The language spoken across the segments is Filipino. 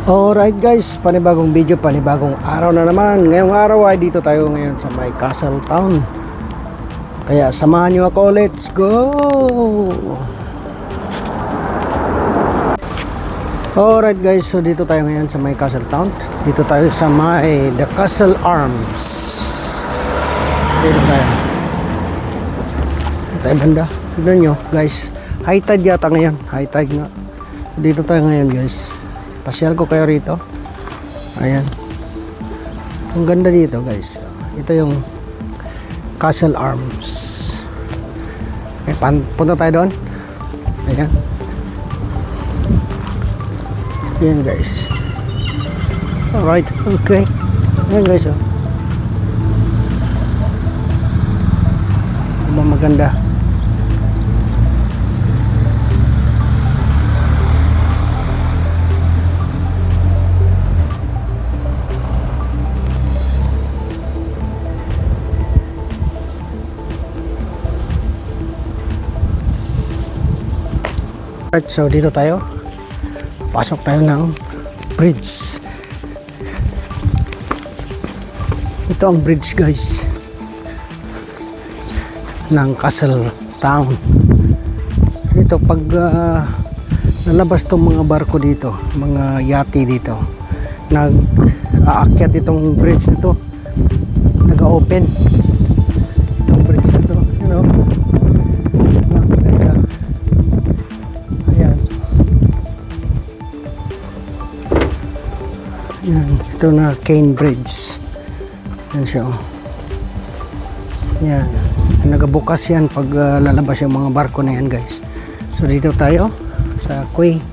Alright guys, panibagong video, panibagong araw na naman. Ngayong araw ay dito tayo ngayon sa may Castle Town. Kaya samahan nyo ako, let's go! Alright guys, so dito tayo ngayon sa may Castle Town. Dito tayo sa may The Castle Arms. Dito tayo. Dito tayo banda. Tignan nyo guys, high tide yata ngayon. High tide nga. Dito tayo ngayon guys. Pasyal ko kayo rito. Ayan. Ang ganda dito guys. Ito yung Castle Arms. Punta tayo doon. Ayan. Ayan guys. Alright. Okay. Ayan guys. Maganda. Alright, so dito tayo. Pasok tayo ng bridge. Ito ang bridge guys ng Castle Town. Ito pag lalabas tong mga barko dito, mga yate dito, nag-aakyat itong bridge na to, nag-open itong bridge na to, you know. Yan, ito na Cane Bridge. Yan siya. Yan. Nagabukas yan pag lalabas yung mga barko na yan guys. So dito tayo sa Quay.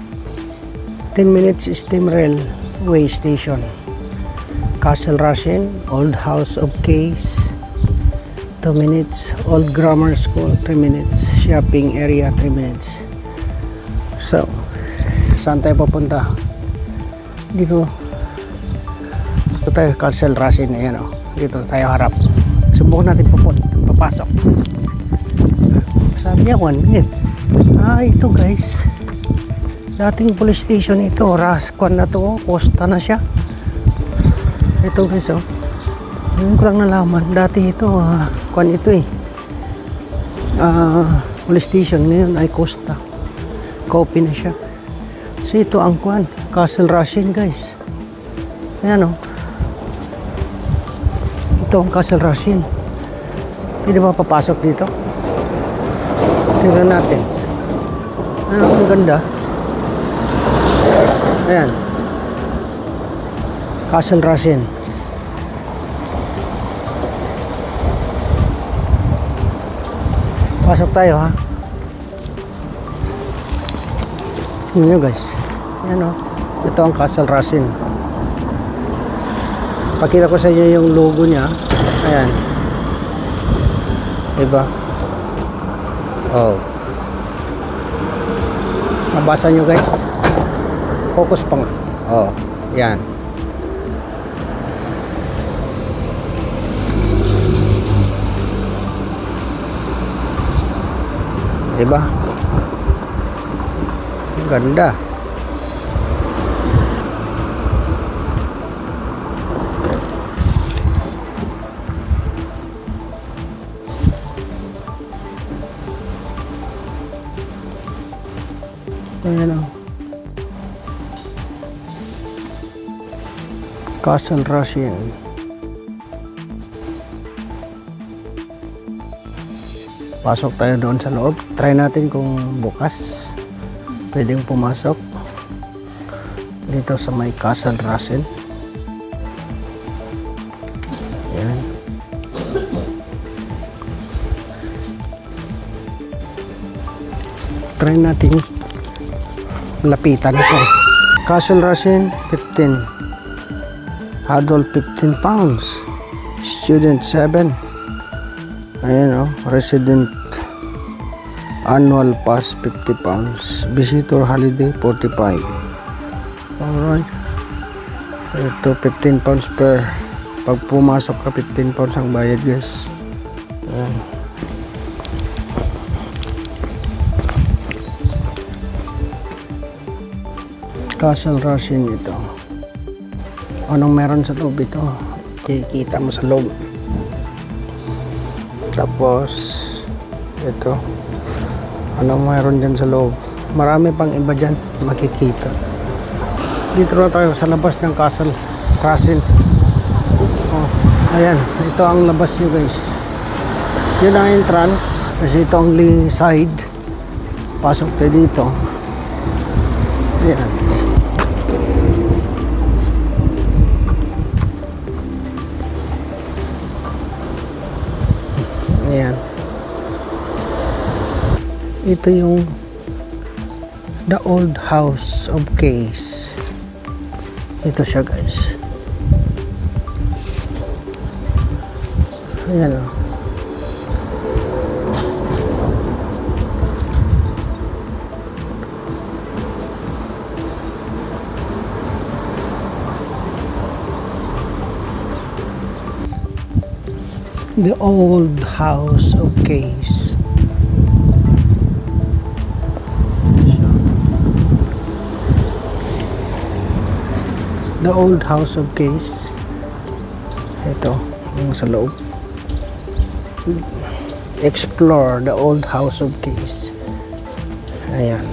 10 minutes steam railway station. Castle Rushen, Old House of Keys 2 minutes. Old Grammar School 3 minutes. Shopping area 3 minutes. So saan tayo papunta? Dito tayo Castle Rushen. Ayan o, dito tayo harap. Subukan natin papasok. Sabi niya 1 minute. Ito guys, dating police station ito. Raskuan na to, Costa na siya. Ito guys o, ngayon ko lang nalaman. Dati ito kuan ito police station. Ngayon ay Costa, copy na siya. So ito ang kuan Castle Rushen guys. Ayan o, ito ang Castle Rushen. Pwede ba papasok dito? Tingnan natin. Ang ganda. Ayan, Castle Rushen. Pasok tayo ha. Tingnan nyo guys. Ayan o, ito ang Castle Rushen. Pakita ko sa inyo yung logo niya. Ayan. Diba? Oh. Mabasa nyo guys. Focus pa nga. Oh. Yan. Diba? Ang ganda. Ayan o, Castle Rushen. Pasok tayo doon sa loob. Try natin kung bukas pwedeng pumasok dito sa may Castle Rushen. Ayan. Try natin lapitan ito. Castle Rushen 15. Adult 15 pounds. Student 7. Ayan o, resident annual pass 50 pounds. Visitor holiday 45. Alright. Ito 15 pounds per. Pag pumasok ka 15 pounds ang bayad guys. Ayan. Castle Rushen ito. anong meron sa loob ito. Kikita mo sa loob. Tapos ito, anong meron dyan sa loob. Marami pang iba dyan makikita. Dito na tayo sa labas ng castle. Ayan, ito ang labas nyo guys. Yun ang entrance. Kasi ito ang side. Pasok tayo dito. Ayan. Ayan. Ito yung the old house of Case. Ito siya guys. Ayan o. The old house of Case. The old house of Case. Ito, yung sa loob. Explore the old house of Case. Ayan.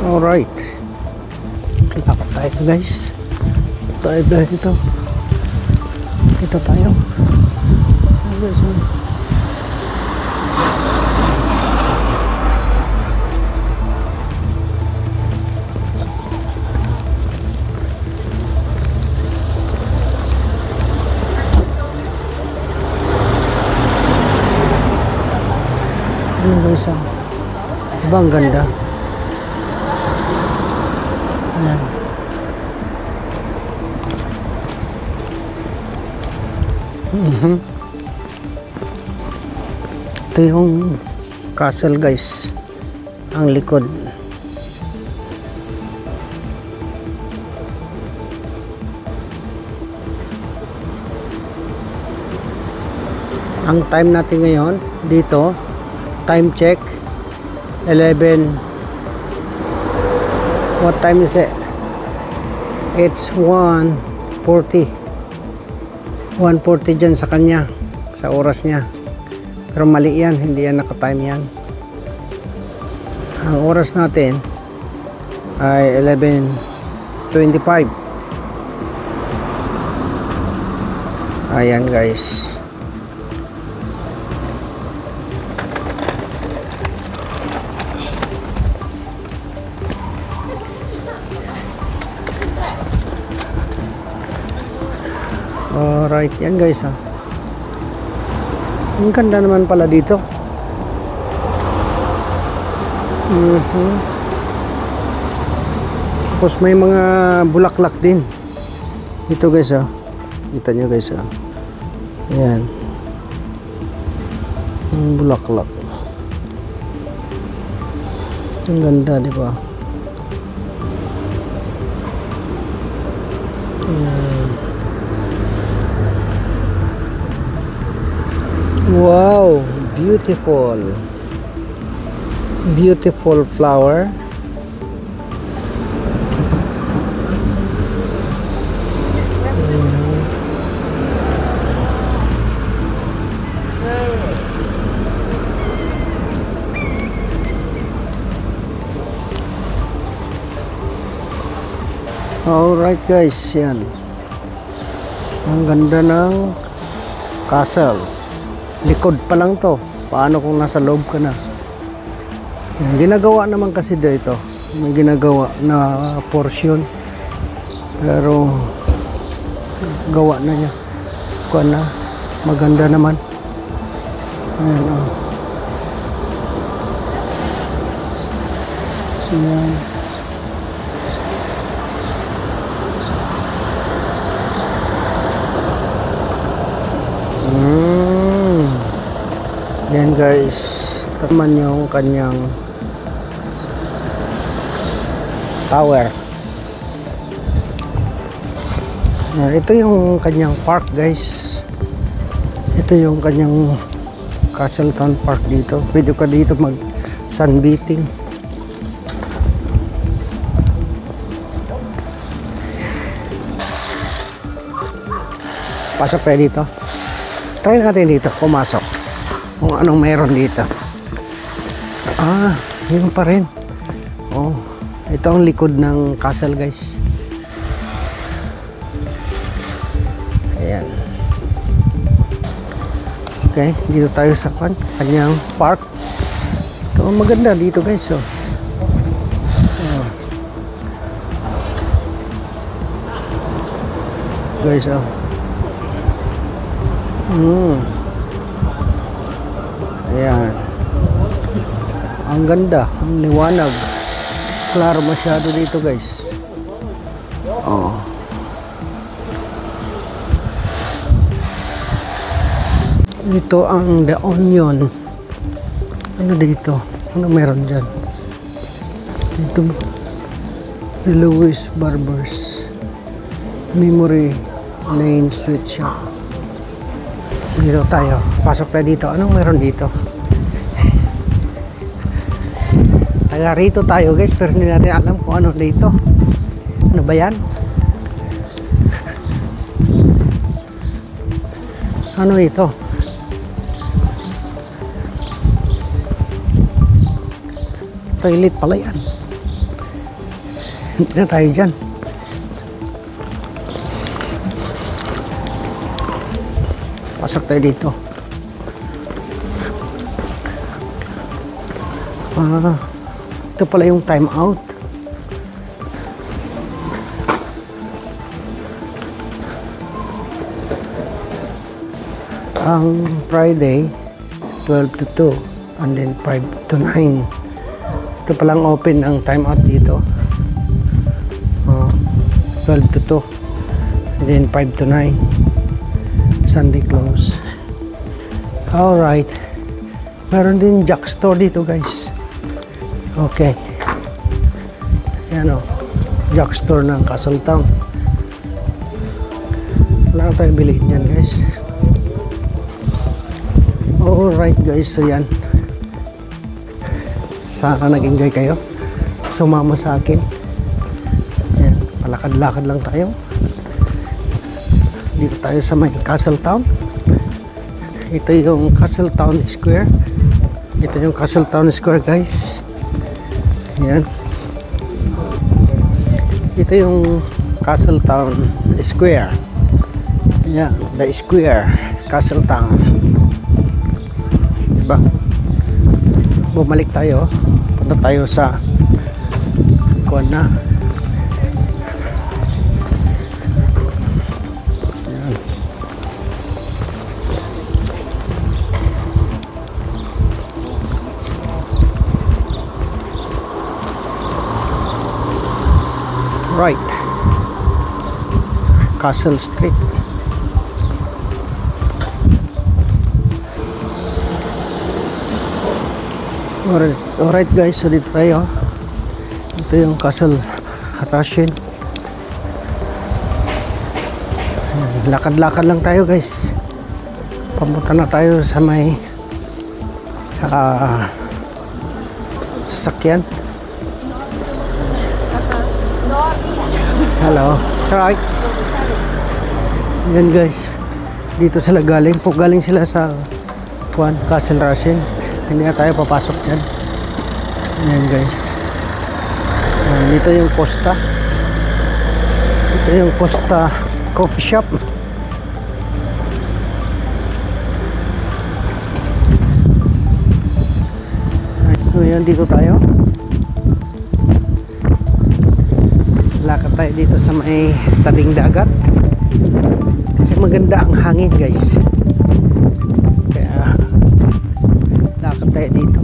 Alright. Lakad tayo guys. Tayo dito. Dito tayo. Guys, guys, diba ang ganda? Ayan. Ito yung castle guys, ang likod. Ang time natin ngayon dito, time check 11. What time is it? It's 1:40. 1:40 dyan sa kanya, sa oras niya. Pero mali yan, hindi yan naka-time yan. Ang oras natin ay 11:25. Ayan guys. Alright, yan guys ha. Ang ganda naman pala dito. Tapos may mga bulaklak din. Ito guys ha. Kita nyo guys ha. Ayan. Ang bulaklak. Ang ganda diba? Ayan. Wow, beautiful. Beautiful flower. Alright guys, yan. Ang ganda ng castle. Likod pa lang to. Paano kung nasa loob ka na? Yan, ginagawa naman kasi dito. May ginagawa na portion. Pero gawa na niya. Kuha na. Maganda naman. Ayan o. Ayan. Yan guys, taman yung kanyang tower. Ito yung kanyang park guys. Ito yung kanyang Castletown Park dito. Pwede ka dito mag sunbathing. Pasok tayo dito. Try natin dito, pumasok. Kung anong meron dito. Ah, yun pa rin. Oh, ito ang likod ng castle guys. Ayan. Okay, dito tayo sa kanyang park. Ito maganda dito guys. Oh. Oh. Guys, oh. Ayan. Ang ganda, ang liwanag. Klaro masyado dito guys. Oh. Ito ang The Onion. Ano dito? Ano meron dyan? Dito The Louis Barbers Memory Lane Sweet Shop. Dito tayo. Pasok tayo dito. Anong meron dito? Taga rito tayo guys, pero hindi natin alam kung ano dito. Ano ba yan? Ano ito? Toilet pala yan. Hindi na tayo dyan. Pasok tayo dito. Ito pala yung time out. Ang Friday 12 to 2 and then 5 to 9. Ito palang open ang time out dito. 12 to 2 and then 5 to 9. Sunday close. Alright. Meron din Jack store dito guys. Okay. Yan o. Jack store ng Castletown. Wala na tayong bilhin yan guys. Alright guys. So yan. Sana nag-enjoy kayo. Sumama sa akin. Yan. Palakad-lakad lang tayo. Dito tayo sa may Castletown. Ito yung Castletown Square. Ito yung Castletown Square guys. Yan. Ito yung Castletown Square. Yan. The Square. Castletown. Diba? Bumalik tayo. Punta tayo sa kuwan na. Right, Castle Street. Alright guys, so dito tayo. Ito yung Castle Hatashin. Lakad-lakad lang tayo guys. Papunta na tayo sa may sasakyan. Hello. Alright. Yan guys. Dito sila galing. Galing sila sa Castle Rushing. Hindi na tayo papasok dyan. Yan guys. Dito yung Costa. Ito yung Costa Coffee Shop. Ngayon dito tayo. Lakad tayo dito sa may tabing dagat kasi maganda ang hangin guys, kaya lakad tayo dito.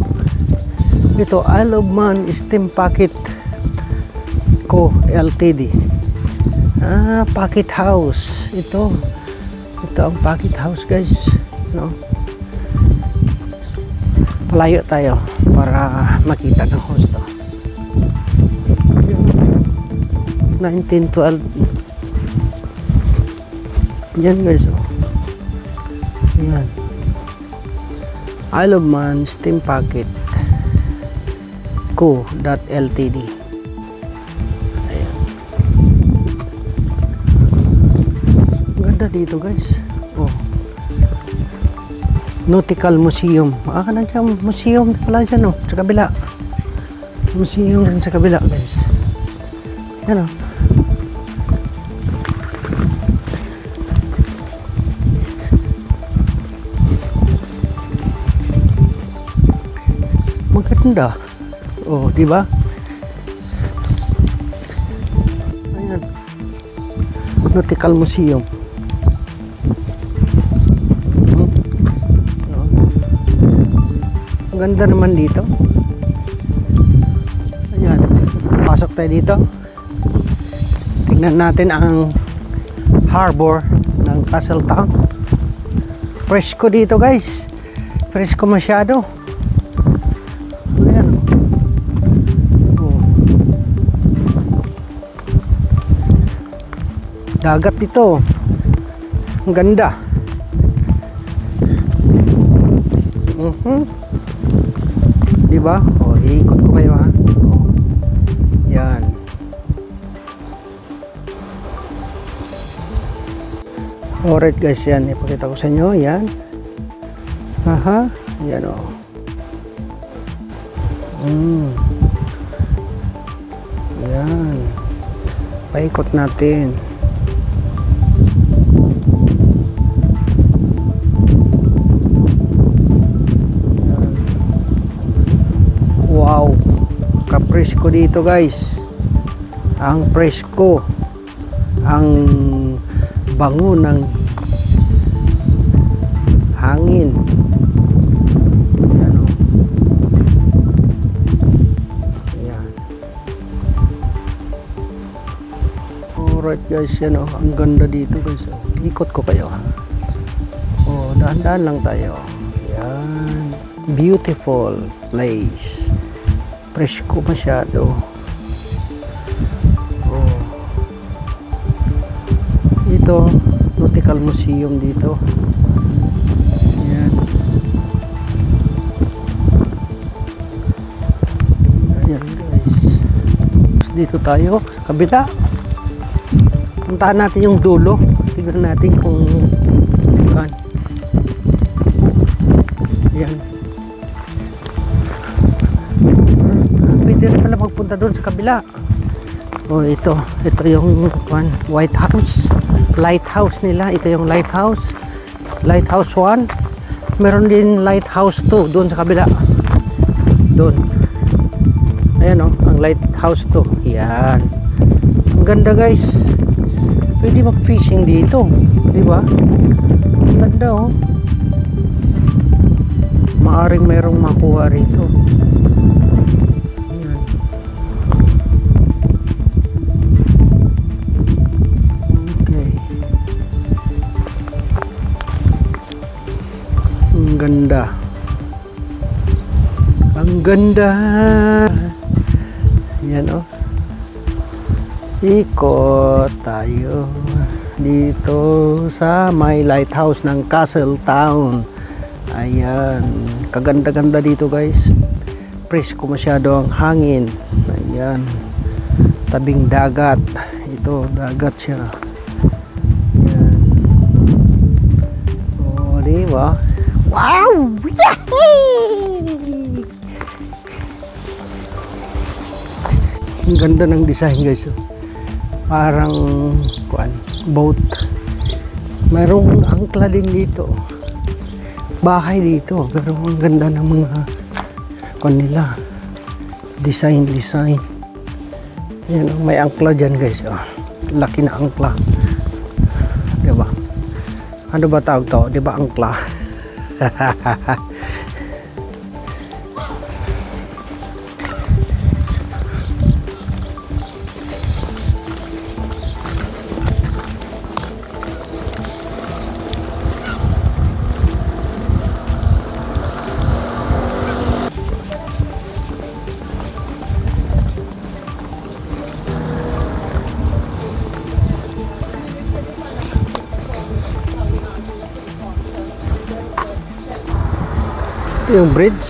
Ito Isle of Man Steam Packet Co Ltd. Packet house. Ito ang packet house guys, no? Palayo tayo para makita ng host. 1912. Yan guys, oh. Yan. Isle of Man Steam Packet Co.ltd. Ayan. Ganda dito guys. Oh. Nautical Museum. Nandiyan museum pala dyan, oh. Sa kabila. Museum dyan sa kabila guys. Yan, oh. Maganda. Oh, di ba? Ayan. Nautical Museum. Oh. Ang ganda naman dito. Ayan. Pasok tayo dito. Tingnan natin ang harbor ng Castletown. Presko dito guys. Presko masyado. Ayan. Oh. Dagat dito. Ang ganda. Diba? O, iikot ko kayo ha. O. Yan. Alright guys, yan. Ipakita ko sa inyo. Yan. Aha. Yan o. Yan. Paikot natin. Yan. Wow. Kapresko dito guys. Ang presko. Ang bango ng hangin. Yan o. Yan. Alright guys, yan o. Ang ganda dito guys. Ikot ko kayo ha. O, dahan-dahan lang tayo. Yan. Beautiful place. Presko masyado. Ito, Nautical Museum dito. Ayan. Ayan guys. Dito tayo, kabila. Puntahan natin yung dulo. Tignan natin kung kan. Ayan. Pwede rin pala magpunta doon sa kabila. Oh, ito yung White House, lighthouse nila. Ito yung lighthouse 1. Meron din lighthouse 2 doon sa kabila, doon. Ayan o, ang lighthouse 2. Yan, ang ganda guys. Pwede mag fishing dito, diba? Ang ganda o. Maaring merong makuha rito. Ganda. Ang ganda. Yan o. Ikot tayo dito sa may lighthouse ng Castletown. Ayan. Kaganda-ganda dito guys. Presko masyado ang hangin. Ayan. Tabing dagat. Ito, dagat siya. Ayan. O, diba? Wow! Yahoo! Ang ganda ng design guys. Parang boat. Mayroong angkla din dito. Bahay dito. Pero ang ganda ng mga nila. Design. Yan, may angkla dyan guys. Laki na angkla. Diba? Ano ba tawag to? Diba angkla? Ito yung bridge.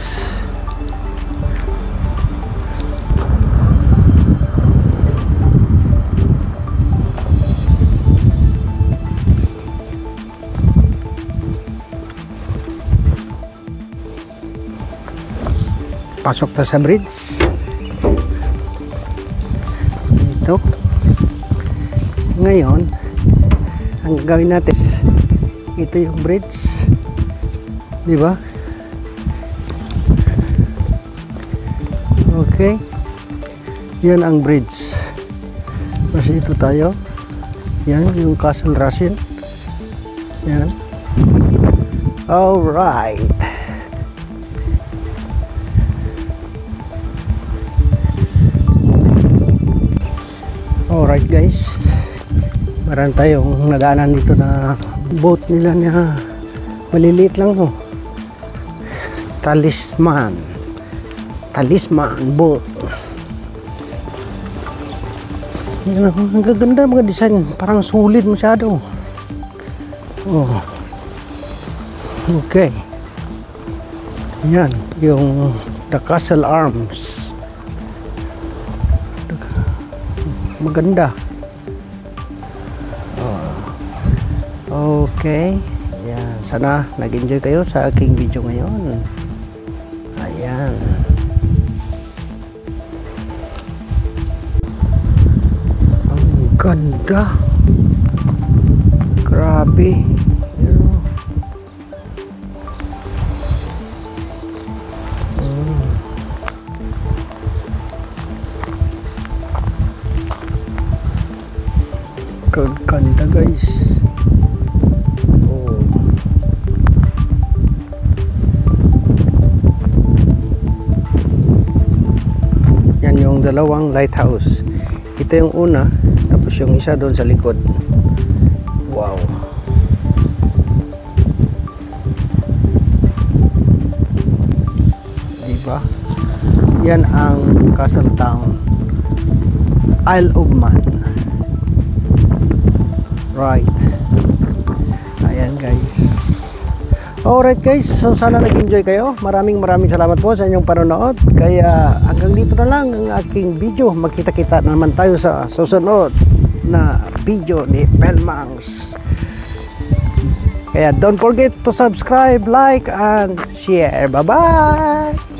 Pasok na sa bridge. Ito. Ngayon, ang gawin natin, ito yung bridge. Di ba? Okay. Yan ang bridge. Kasi ito tayo. Yan yung Castle Russell. Yan. Alright. Alright guys. Meron tayong nadaanan dito na boat nila na maliliit lang to. Talisman boat. Yan, ang gaganda mga design, parang sulit masyado. Oh. Okay. Yan yung the Castle Arms. Maganda. Okay. Ayan. Sana nag-enjoy kayo sa aking video ngayon. Ayan. Ang ganda. Grabe. Ganda guys. Oh. Yan yung dalawang lighthouse. Ito yung una, tapos yung isa doon sa likod. Wow. Diba? Yan ang Castle Town, Isle of Man. Right. Ayan guys. Alright guys, so sana nag-enjoy kayo. Maraming salamat po sa inyong panonood. Kaya hanggang dito na lang ang aking video. Magkita-kita naman tayo sa susunod na video ni Pelmangs. Kaya don't forget to subscribe, like, and share. Bye-bye!